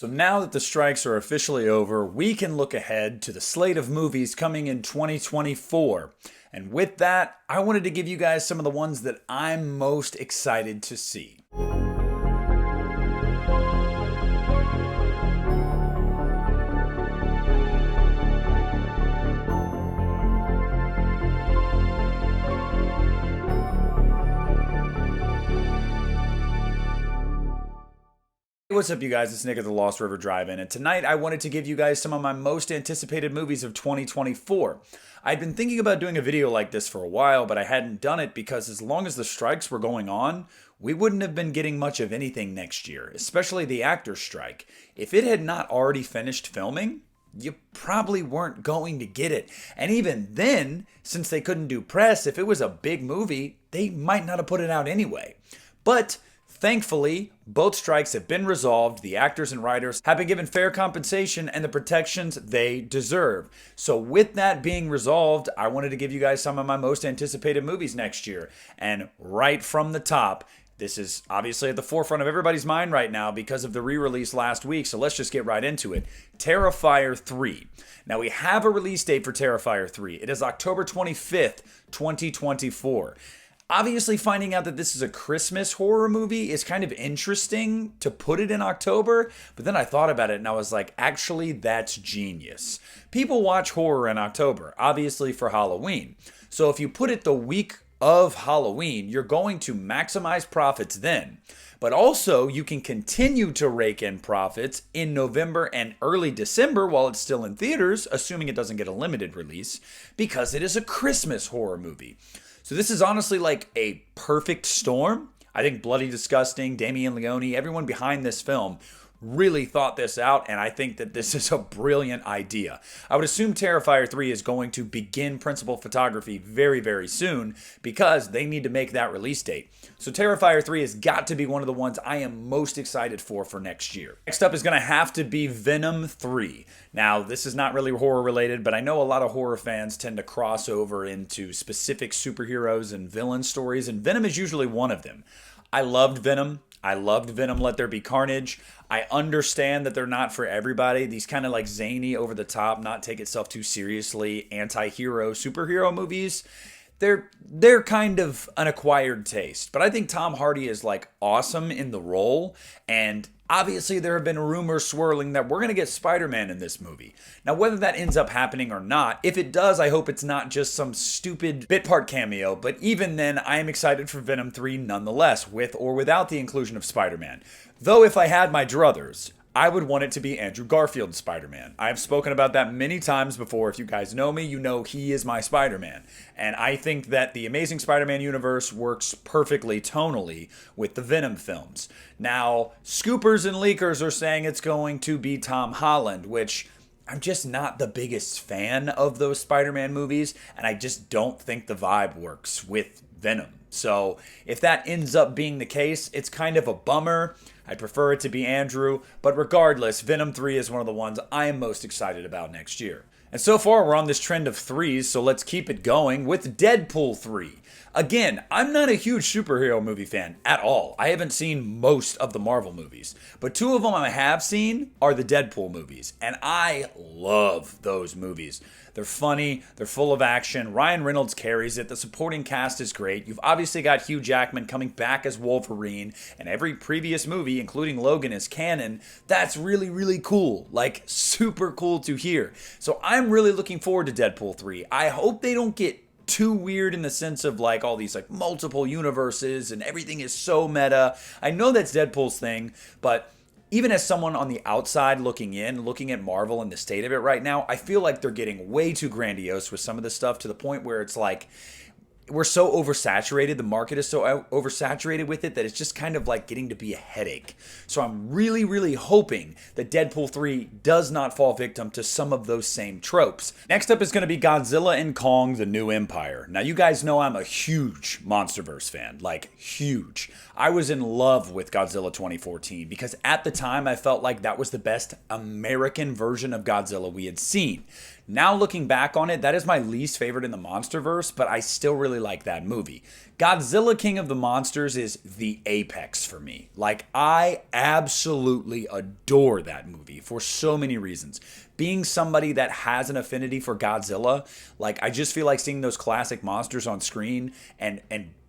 So now that the strikes are officially over, we can look ahead to the slate of movies coming in 2024. And with that, I wanted to give you guys some of the ones that I'm most excited to see. What's up, you guys? It's Nick at the Lost River Drive-In, and tonight I wanted to give you guys some of my most anticipated movies of 2024. I'd been thinking about doing a video like this for a while, but I hadn't done it because as long as the strikes were going on, we wouldn't have been getting much of anything next year, especially the actors' strike. If it had not already finished filming, you probably weren't going to get it. And even then, since they couldn't do press, if it was a big movie, they might not have put it out anyway. But thankfully, both strikes have been resolved, the actors and writers have been given fair compensation and the protections they deserve. So with that being resolved, I wanted to give you guys some of my most anticipated movies next year. And right from the top, this is obviously at the forefront of everybody's mind right now because of the re-release last week, so let's just get right into it. Terrifier 3. Now we have a release date for Terrifier 3. It is October 25th, 2024. Obviously, finding out that this is a Christmas horror movie is kind of interesting to put it in October, but then I thought about it and I was like, actually, that's genius. People watch horror in October, obviously for Halloween. So if you put it the week of Halloween, you're going to maximize profits then. But also, you can continue to rake in profits in November and early December while it's still in theaters, assuming it doesn't get a limited release, because it is a Christmas horror movie. So this is honestly like a perfect storm. I think Bloody Disgusting, Damien Leone, everyone behind this film really thought this out, and I think that this is a brilliant idea. I would assume Terrifier 3 is going to begin principal photography very, very soon because they need to make that release date. So Terrifier 3 has got to be one of the ones I am most excited for next year. Next up is going to have to be Venom 3. Now, this is not really horror related, but I know a lot of horror fans tend to cross over into specific superheroes and villain stories, and Venom is usually one of them. I loved Venom. I loved Venom Let There Be Carnage. I understand that they're not for everybody. These kind of like zany, over the top, not take itself too seriously, anti-hero, superhero movies, they're kind of an acquired taste. But I think Tom Hardy is like awesome in the role, and obviously there have been rumors swirling that we're going to get Spider-Man in this movie. Now, whether that ends up happening or not, if it does, I hope it's not just some stupid bit part cameo, but even then, I am excited for Venom 3 nonetheless, with or without the inclusion of Spider-Man. Though if I had my druthers, I would want it to be Andrew Garfield's Spider-Man. I have spoken about that many times before. If you guys know me, you know he is my Spider-Man. And I think that the Amazing Spider-Man universe works perfectly tonally with the Venom films. Now, scoopers and leakers are saying it's going to be Tom Holland, which I'm just not the biggest fan of those Spider-Man movies, and I just don't think the vibe works with Venom. So if that ends up being the case, it's kind of a bummer. I prefer it to be Andrew, but regardless, Venom 3 is one of the ones I am most excited about next year. And so far, we're on this trend of threes, so let's keep it going with Deadpool 3. Again, I'm not a huge superhero movie fan at all. I haven't seen most of the Marvel movies, but two of them I have seen are the Deadpool movies, and I love those movies. They're funny, they're full of action, Ryan Reynolds carries it, the supporting cast is great, you've obviously got Hugh Jackman coming back as Wolverine, and every previous movie, including Logan, is canon. That's really, really cool, like super cool to hear. So I'm really looking forward to Deadpool 3. I hope they don't get too weird in the sense of like all these like multiple universes and everything is so meta. I know that's Deadpool's thing, but even as someone on the outside looking in, looking at Marvel and the state of it right now, I feel like they're getting way too grandiose with some of this stuff to the point where it's like we're so oversaturated, the market is so oversaturated with it that it's just kind of like getting to be a headache. So I'm really, really hoping that Deadpool 3 does not fall victim to some of those same tropes. Next up is going to be Godzilla and Kong: The New Empire. Now you guys know I'm a huge MonsterVerse fan, like huge. I was in love with Godzilla 2014 because at the time I felt like that was the best American version of Godzilla we had seen. Now looking back on it, that is my least favorite in the MonsterVerse, but I still really like that movie. Godzilla King of the Monsters is the apex for me. Like, I absolutely adore that movie for so many reasons. Being somebody that has an affinity for Godzilla, like, I just feel like seeing those classic monsters on screen and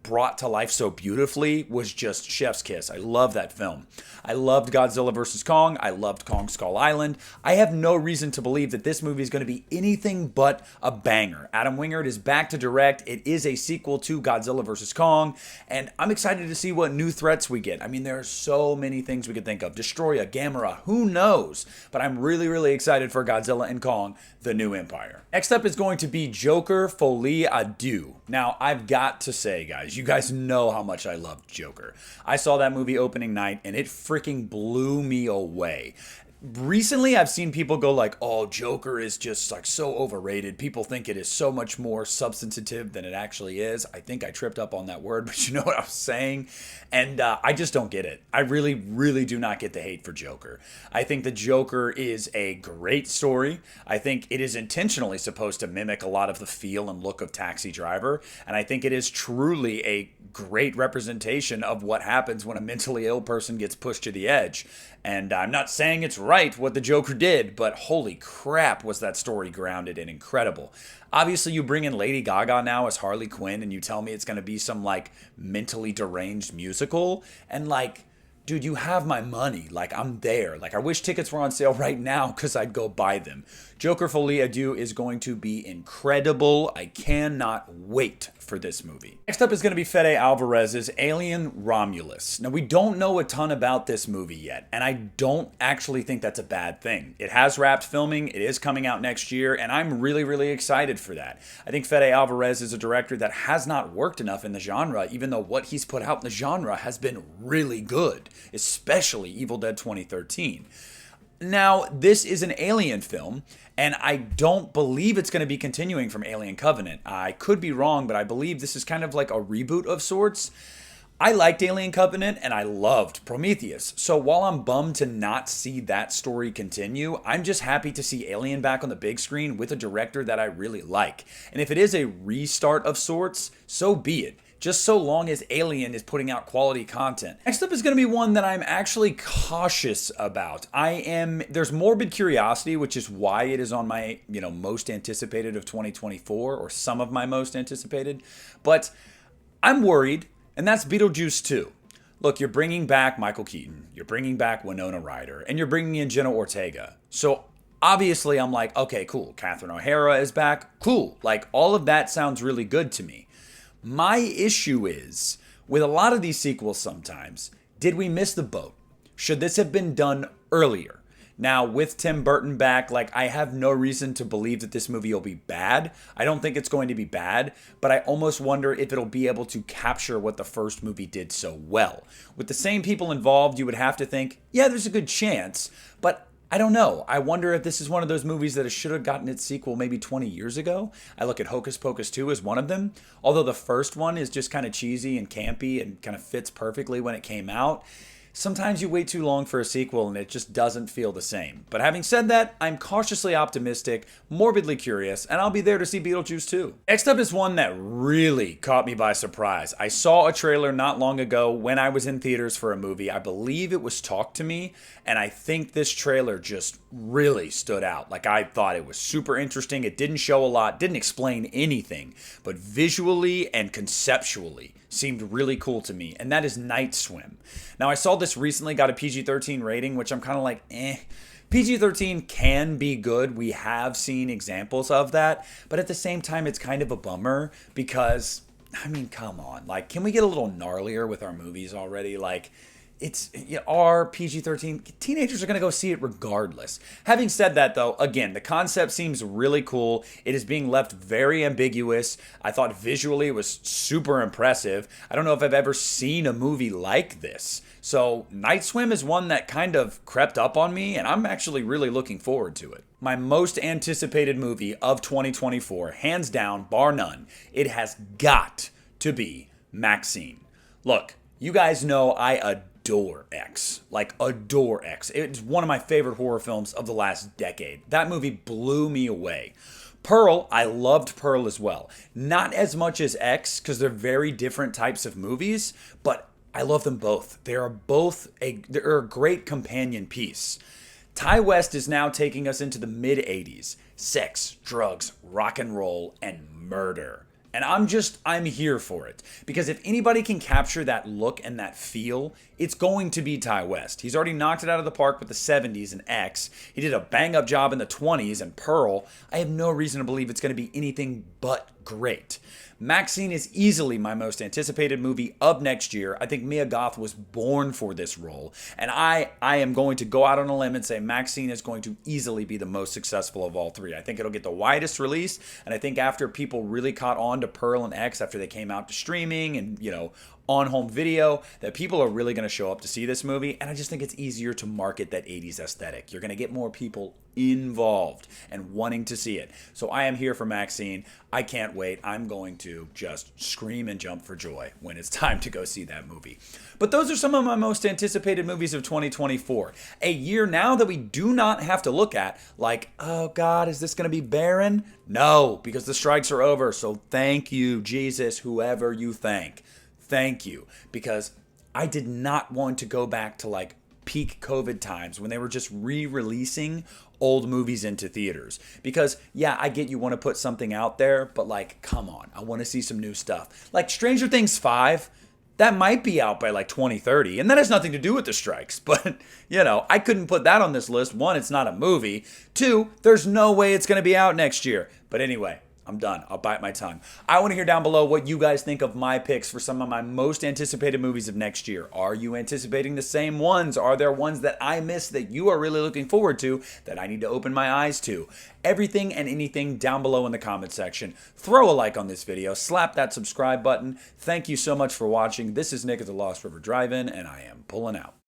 brought to life so beautifully was just chef's kiss. I love that film. I loved Godzilla vs. Kong. I loved Kong Skull Island. I have no reason to believe that this movie is going to be anything but a banger. Adam Wingard is back to direct. It is a sequel to Godzilla vs. Kong, and I'm excited to see what new threats we get. I mean, there are so many things we could think of. Destroya, Gamera, who knows? But I'm really, really excited for Godzilla and Kong, The New Empire. Next up is going to be Joker Folie à Deux. Now, I've got to say, guys, you guys know how much I loved Joker. I saw that movie opening night, and it freaking blew me away. Recently, I've seen people go like, oh, Joker is just like so overrated. People think it is so much more substantive than it actually is. I think I tripped up on that word, but you know what I was saying? And I just don't get it. I really, really do not get the hate for Joker. I think the Joker is a great story. I think it is intentionally supposed to mimic a lot of the feel and look of Taxi Driver. And I think it is truly a great representation of what happens when a mentally ill person gets pushed to the edge. And I'm not saying it's right what the Joker did, but holy crap was that story grounded and incredible. Obviously, you bring in Lady Gaga now as Harley Quinn and you tell me it's going to be some like mentally deranged musical. And like, dude, you have my money. Like, I'm there. Like, I wish tickets were on sale right now because I'd go buy them. Joker Folie à Deux is going to be incredible. I cannot wait for this movie. Next up is going to be Fede Alvarez's Alien Romulus. Now, we don't know a ton about this movie yet, and I don't actually think that's a bad thing. It has wrapped filming. It is coming out next year, and I'm really, really excited for that. I think Fede Alvarez is a director that has not worked enough in the genre, even though what he's put out in the genre has been really good, especially Evil Dead 2013. Now, this is an Alien film, and I don't believe it's going to be continuing from Alien Covenant. I could be wrong, but I believe this is kind of like a reboot of sorts. I liked Alien Covenant, and I loved Prometheus. So while I'm bummed to not see that story continue, I'm just happy to see Alien back on the big screen with a director that I really like. And if it is a restart of sorts, so be it. Just so long as Alien is putting out quality content. Next up is going to be one that I'm actually cautious about. There's morbid curiosity, which is why it is on my, most anticipated of 2024, or some of my most anticipated. But I'm worried, and that's Beetlejuice 2. Look, you're bringing back Michael Keaton, you're bringing back Winona Ryder, and you're bringing in Jenna Ortega. So obviously I'm like, okay, cool. Catherine O'Hara is back. Cool. Like, all of that sounds really good to me. My issue is, with a lot of these sequels sometimes, did we miss the boat? Should this have been done earlier? Now, with Tim Burton back, like, I have no reason to believe that this movie will be bad. I don't think it's going to be bad, but I almost wonder if it'll be able to capture what the first movie did so well. With the same people involved, you would have to think, yeah, there's a good chance, but I don't know. I wonder if this is one of those movies that should have gotten its sequel maybe 20 years ago. I look at Hocus Pocus 2 as one of them. Although the first one is just kind of cheesy and campy and kind of fits perfectly when it came out. Sometimes you wait too long for a sequel and it just doesn't feel the same. But having said that, I'm cautiously optimistic, morbidly curious, and I'll be there to see Beetlejuice 2. Next up is one that really caught me by surprise. I saw a trailer not long ago when I was in theaters for a movie. I believe it was Talk to Me, and I think this trailer just really stood out. Like, I thought it was super interesting. It didn't show a lot, didn't explain anything, but visually and conceptually seemed really cool to me, and that is Night Swim. Now, I saw this recently, got a PG-13 rating, which I'm kind of like, PG-13 can be good. We have seen examples of that, but at the same time, it's kind of a bummer because, I mean, come on. Like, can we get a little gnarlier with our movies already? Like, it's our PG-13. Teenagers are going to go see it regardless. Having said that, though, again, the concept seems really cool. It is being left very ambiguous. I thought visually it was super impressive. I don't know if I've ever seen a movie like this. So Night Swim is one that kind of crept up on me, and I'm actually really looking forward to it. My most anticipated movie of 2024, hands down, bar none, it has got to be Maxine. Look, you guys know I adore X. Like, adore X. It's one of my favorite horror films of the last decade. That movie blew me away. Pearl, I loved Pearl as well. Not as much as X, because they're very different types of movies, but I love them both. They're a great companion piece. Ty West is now taking us into the mid 80s. Sex, drugs, rock and roll, and murder. And I'm here for it. Because if anybody can capture that look and that feel, it's going to be Ty West. He's already knocked it out of the park with the 70s and X. He did a bang up job in the 20s and Pearl. I have no reason to believe it's going to be anything but great. Maxine is easily my most anticipated movie of next year. I think Mia Goth was born for this role. And I am going to go out on a limb and say Maxine is going to easily be the most successful of all three. I think it'll get the widest release. And I think after people really caught on to Pearl and X, after they came out to streaming and, on home video, that people are really going to show up to see this movie. And I just think it's easier to market that 80s aesthetic. You're going to get more people involved and wanting to see it. So I am here for Maxine. I can't wait. I'm going to just scream and jump for joy when it's time to go see that movie. But those are some of my most anticipated movies of 2024. A year now that we do not have to look at like, oh God, is this going to be barren? No, because the strikes are over. So thank you, Jesus, whoever you thank. Thank you. Because I did not want to go back to like peak COVID times when they were just re-releasing old movies into theaters. Because, yeah, I get you want to put something out there, but like, come on, I want to see some new stuff. Like Stranger Things 5, that might be out by like 2030, and that has nothing to do with the strikes. But, I couldn't put that on this list. One, it's not a movie. Two, there's no way it's going to be out next year. But anyway, I'm done. I'll bite my tongue. I want to hear down below what you guys think of my picks for some of my most anticipated movies of next year. Are you anticipating the same ones? Are there ones that I missed that you are really looking forward to that I need to open my eyes to? Everything and anything down below in the comment section. Throw a like on this video. Slap that subscribe button. Thank you so much for watching. This is Nick at the Lost River Drive-In, and I am pulling out.